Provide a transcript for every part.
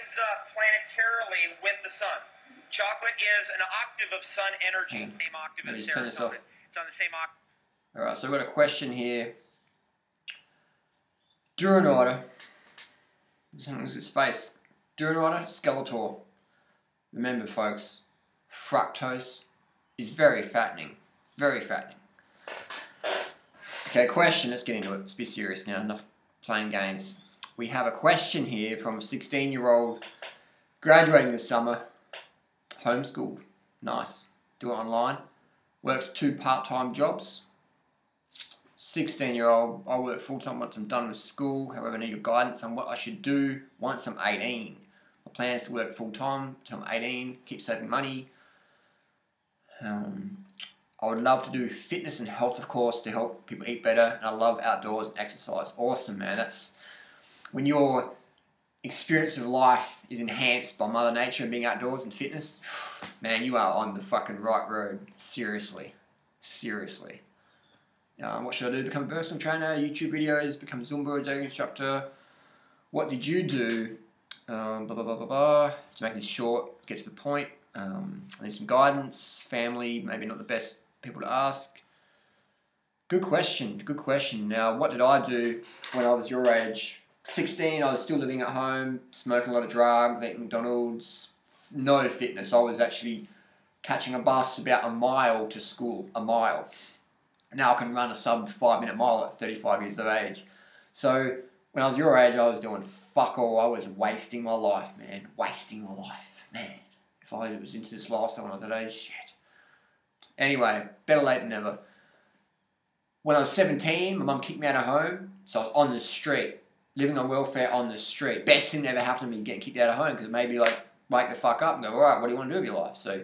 coincides planetarily with the sun. Chocolate is an octave of sun energy. Same octave as serotonin. It's on the same octave. All right, so we've got a question here. Durian, his face. Durian Skeletor. Remember, folks, fructose is very fattening. Very fattening. Okay, question. Let's get into it. Let's be serious now. Enough playing games. We have a question here from a 16-year-old graduating this summer. Homeschooled. Nice. Do it online. Works 2 part-time jobs. 16-year-old. I work full-time once I'm done with school. However, I need your guidance on what I should do once I'm 18. My plan is to work full-time until I'm 18. Keep saving money. I would love to do fitness and health, of course, to help people eat better. And I love outdoors and exercise. Awesome, man. That's when your experience of life is enhanced by Mother Nature and being outdoors and fitness. Man, you are on the fucking right road. Seriously. Seriously. What should I do? Become a personal trainer, YouTube videos, become Zumba, yoga instructor. What did you do? Blah, blah, blah, blah, blah. To make this short, get to the point. I need some guidance, family, maybe not the best people to ask. Good question, good question. Now, what did I do when I was your age? 16, I was still living at home, smoking a lot of drugs, eating McDonald's, no fitness. I was actually catching a bus about a mile to school, a mile. Now I can run a sub 5-minute mile at 35 years of age. So when I was your age, I was doing fuck all. I was wasting my life, man. Wasting my life, man. If I was into this lifestyle when I was that age, shit. Anyway, better late than never. When I was 17, my mum kicked me out of home, so I was on the street, living on welfare on the street. Best thing that ever happened to me, getting kicked out of home, because it made me like wake the fuck up and go, alright, what do you want to do with your life? So,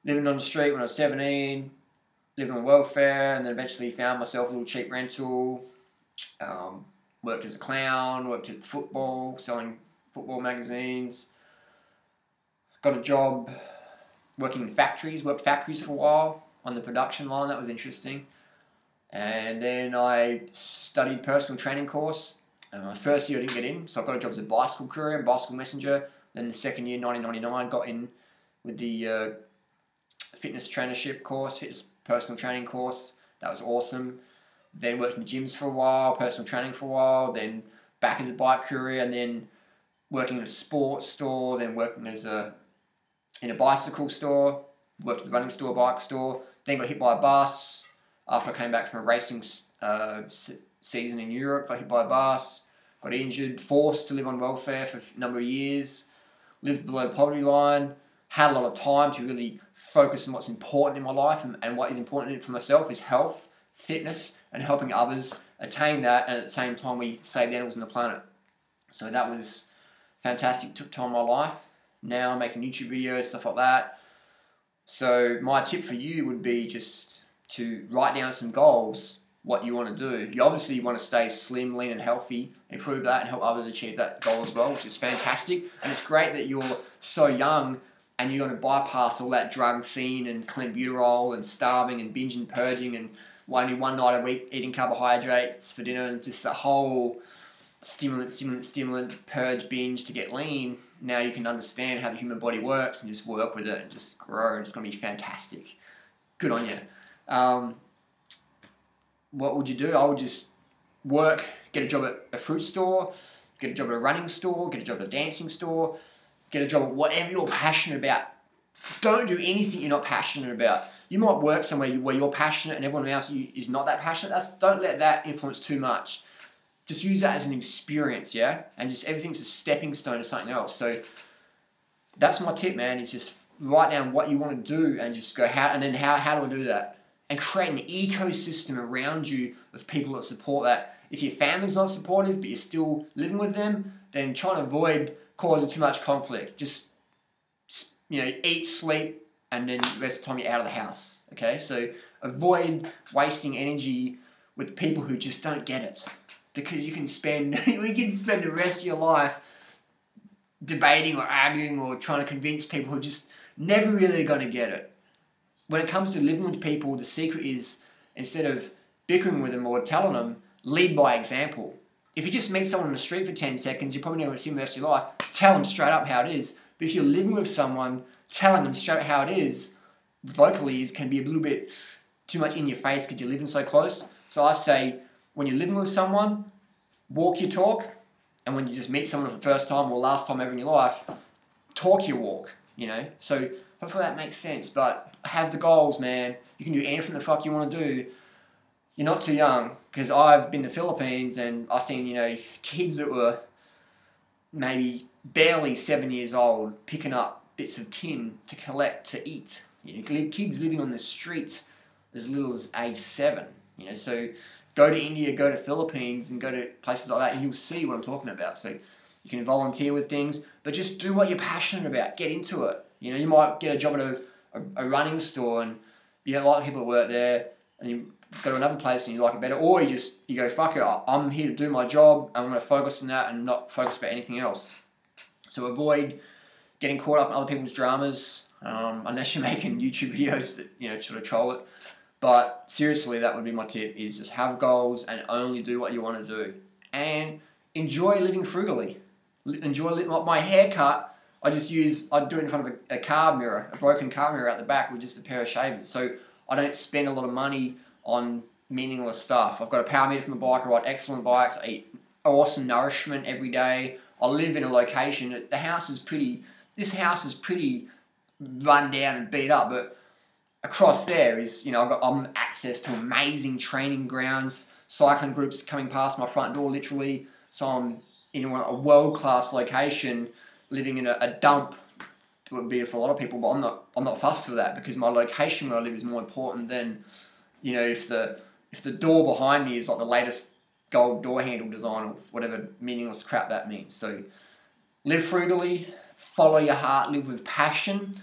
living on the street when I was 17, living on welfare, and then eventually found myself a little cheap rental. Worked as a clown, worked at football, selling football magazines. Got a job working in factories, worked factories for a while on the production line. That was interesting. And then I studied personal training course. First year I didn't get in, so I got a job as a bicycle courier and bicycle messenger. Then the second year, 1999, got in with the fitness trainership course, fitness personal training course. That was awesome. Then worked in the gyms for a while, personal training for a while, then back as a bike courier, and then working in a sports store, then working as in a bicycle store, worked at the running store, bike store, then got hit by a bus. After I came back from a racing season in Europe, got hit by a bus, got injured, forced to live on welfare for a number of years, lived below the poverty line, had a lot of time to really focus on what's important in my life, and what is important for myself is health, fitness, and helping others attain that, and at the same time we save the animals on the planet. So that was fantastic, took time in my life. Now I'm making YouTube videos, stuff like that. So my tip for you would be just to write down some goals, what you want to do. You obviously want to stay slim, lean and healthy, improve that and help others achieve that goal as well, which is fantastic. And it's great that you're so young and you're going to bypass all that drug scene and clenbuterol and starving and binge and purging and only one night a week eating carbohydrates for dinner and just a whole stimulant, purge, binge to get lean. Now you can understand how the human body works and just work with it and just grow, and it's going to be fantastic. Good on you. What would you do? I would just work, get a job at a fruit store, get a job at a running store, get a job at a dancing store, get a job at whatever you're passionate about. Don't do anything you're not passionate about. You might work somewhere where you're passionate and everyone else is not that passionate. Don't let that influence too much. Just use that as an experience, yeah? And just everything's a stepping stone to something else. So that's my tip, man, is just write down what you want to do and just go, how do I do that? And create an ecosystem around you of people that support that. If your family's not supportive, but you're still living with them, then try and avoid causing too much conflict. Just, eat, sleep, and then the rest of the time you're out of the house, okay? So avoid wasting energy with people who just don't get it. Because you can spend the rest of your life debating or arguing or trying to convince people who are just never really going to get it. When it comes to living with people, the secret is, instead of bickering with them or telling them, lead by example. if you just meet someone on the street for 10 seconds, you're probably never going to see them the rest of your life. Tell them straight up how it is. But if you're living with someone, telling them straight how it is, vocally, can be a little bit too much in your face because you're living so close. So I say, when you're living with someone, walk your talk. And when you just meet someone for the first time or last time ever in your life, talk your walk, you know. So hopefully that makes sense. But have the goals, man. You can do anything the fuck you want to do. You're not too young, because I've been to the Philippines and I've seen, you know, kids that were maybe barely 7 years old picking up bits of tin to collect to eat. You know, kids living on the streets as little as age 7. You know, so go to India, go to Philippines, and go to places like that, and you'll see what I'm talking about. So you can volunteer with things, but just do what you're passionate about. Get into it. You know, you might get a job at a running store, and you don't like people that work there, and you go to another place and you like it better, or you go, fuck it, I'm here to do my job, I'm going to focus on that and not focus about anything else. So avoid getting caught up in other people's dramas, unless you're making YouTube videos that, you know, sort of troll it. But seriously, that would be my tip, is just have goals and only do what you want to do. And enjoy living frugally. Enjoy my haircut. I do it in front of a car mirror, a broken car mirror out the back with just a pair of shavers. So I don't spend a lot of money on meaningless stuff. I've got a power meter for my bike. I ride excellent bikes. I eat awesome nourishment every day. I live in a location. This house is pretty run down and beat up, but across there is, you know, I've got access to amazing training grounds, cycling groups coming past my front door literally. So I'm in a world-class location, living in a dump. It would be for a lot of people, but I'm not fussed with that, because my location where I live is more important than, you know, if the door behind me is like the latest gold door handle design or whatever meaningless crap that means. So live frugally, follow your heart, live with passion,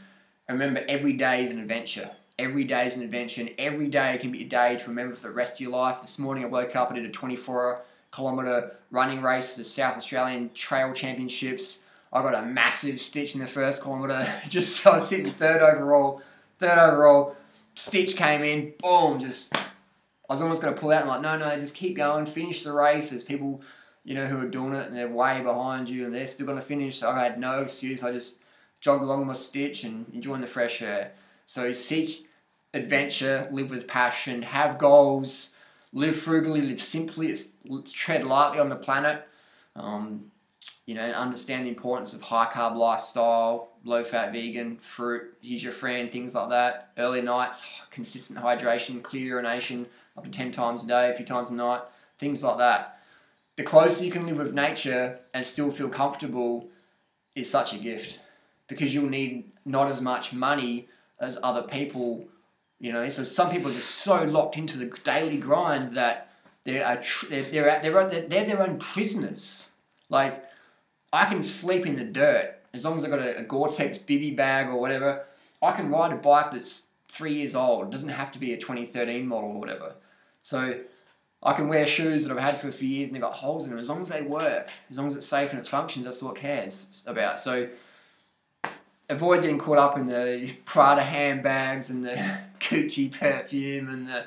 and remember, every day is an adventure. Every day is an adventure, and every day can be a day to remember for the rest of your life. This morning I woke up, I did a 24-kilometre running race, the South Australian Trail Championships. I got a massive stitch in the first kilometre, just so I was sitting third overall, stitch came in, boom, I was almost going to pull out and like, no, just keep going, finish the race. There's people, you know, who are doing it and they're way behind you and they're still going to finish. So I had no excuse. I just jogged along my stitch and enjoying the fresh air. So seek adventure, live with passion, have goals, live frugally, live simply, tread lightly on the planet. You know, understand the importance of high-carb lifestyle, low-fat vegan, fruit, here's your friend, things like that. Early nights, consistent hydration, clear urination, up to 10 times a day, a few times a night, things like that. The closer you can live with nature and still feel comfortable is such a gift, because you'll need not as much money as other people, you know. So some people are just so locked into the daily grind that they're their own prisoners. Like, I can sleep in the dirt as long as I've got a Gore-Tex bivy bag or whatever. I can ride a bike that's 3 years old. It doesn't have to be a 2013 model or whatever. So I can wear shoes that I've had for a few years and they've got holes in them. As long as they work, as long as it's safe and it functions, that's what cares about. So avoid getting caught up in the Prada handbags and the Gucci perfume and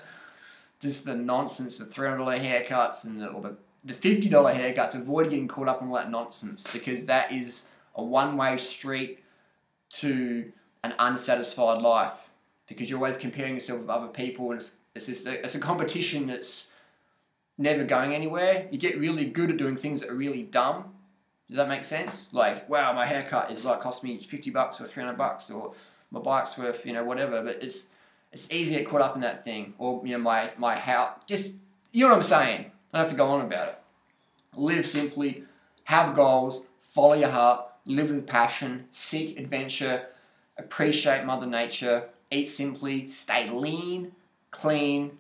just the nonsense, the $300 haircuts and the $50 haircuts. Avoid getting caught up in all that nonsense, because that is a one-way street to an unsatisfied life, because you're always comparing yourself with other people, and it's a competition that's never going anywhere. You get really good at doing things that are really dumb. Does that make sense? Like, wow, my haircut is like cost me $50 or $300, or my bike's worth, you know, whatever. But it's easy to get caught up in that thing, or, you know, my house. Just, you know what I'm saying? I don't have to go on about it. Live simply, have goals, follow your heart, live with passion, seek adventure, appreciate Mother Nature, eat simply, stay lean, clean,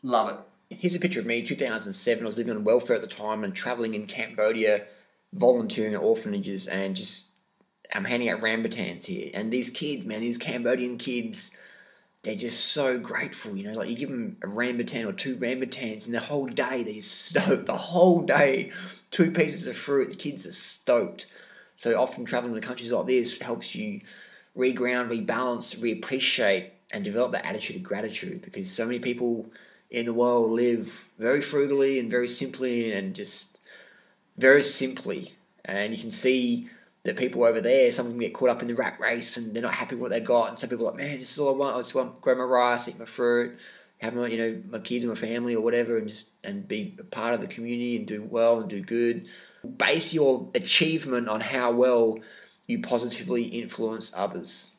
love it. Here's a picture of me, 2007. I was living on welfare at the time and travelling in Cambodia, volunteering at orphanages, and just I'm handing out rambutans here. And these kids, man, these Cambodian kids, they're just so grateful, you know. Like, you give them a rambutan or 2 rambutans, and the whole day they're stoked. The whole day, 2 pieces of fruit, the kids are stoked. So often traveling to countries like this helps you reground, rebalance, reappreciate, and develop that attitude of gratitude, because so many people in the world live very frugally and very simply and just very simply. And you can see that people over there, some of them get caught up in the rat race and they're not happy with what they got. And some people are like, man, this is all I want. I just want to grow my rice, eat my fruit, have my, my kids and my family or whatever, and be a part of the community and do well and do good. Base your achievement on how well you positively influence others.